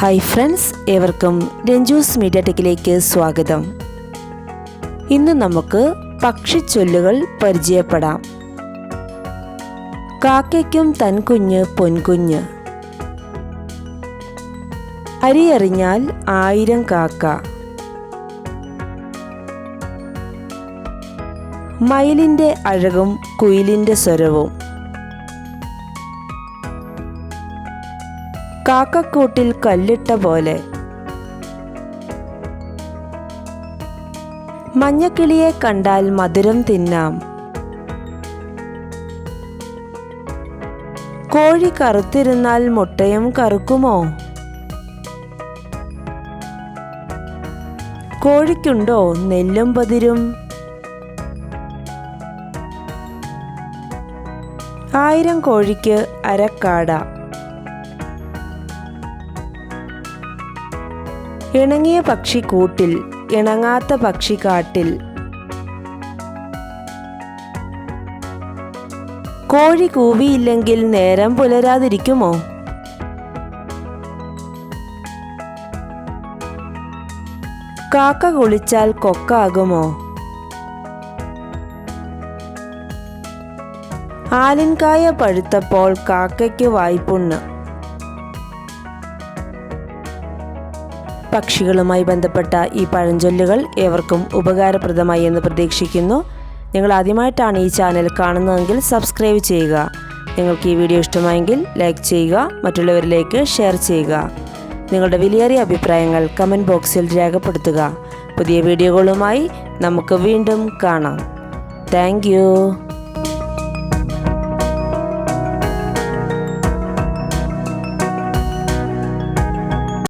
Hi friends, ഏവർക്കും Ranju's media ടെക്കിലേക്ക് സ്വാഗതം. ഇന്ന് നമുക്ക് പക്ഷിച്ചൊല്ലുകൾ പരിചയപ്പെടാം. കാക്കയ്ക്കും തൻ കുഞ്ഞ് പൊൻകുഞ്ഞ്, അരിയറിഞ്ഞാൽ 1000 കാക്ക, മയിലിൻ്റെ അഴകും കുയിലിൻ്റെ സ്വരവും, കാക്കക്കൂട്ടിൽ കല്ലിട്ട പോലെ, മഞ്ഞക്കിളിയെ കണ്ടാൽ മധുരം തിന്നാം, കോഴി കറുത്തിരുന്നാൽ മുട്ടയും കറുക്കുമോ, കോഴിക്കുണ്ടോ നെല്ലും പതിരും, 1000 കോഴിക്ക് അരക്കാട, ഇണങ്ങിയ പക്ഷി കൂട്ടിൽ, ഇണങ്ങാത്ത പക്ഷി കാട്ടിൽ, കോഴി കൂവിയില്ലെങ്കിൽ നേരം പുലരാതിരിക്കുമോ, കാക്ക കുളിച്ചാൽ കൊക്കാകുമോ, ആലിൻകായ പഴുത്തപ്പോൾ കാക്കയ്ക്ക് വായ്പുണ്ണ്. പക്ഷികളുമായി ബന്ധപ്പെട്ട ഈ പഴഞ്ചൊല്ലുകൾ ഏവർക്കും ഉപകാരപ്രദമായി എന്ന് പ്രതീക്ഷിക്കുന്നു. നിങ്ങൾ ആദ്യമായിട്ടാണ് ഈ ചാനൽ കാണുന്നതെങ്കിൽ സബ്സ്ക്രൈബ് ചെയ്യുക. നിങ്ങൾക്ക് ഈ വീഡിയോ ഇഷ്ടമായെങ്കിൽ ലൈക്ക് ചെയ്യുക, മറ്റുള്ളവരിലേക്ക് ഷെയർ ചെയ്യുക. നിങ്ങളുടെ വിലയേറിയ അഭിപ്രായങ്ങൾ കമൻറ്റ് ബോക്സിൽ രേഖപ്പെടുത്തുക. പുതിയ വീഡിയോകളുമായി നമുക്ക് വീണ്ടും കാണാം. Thank you.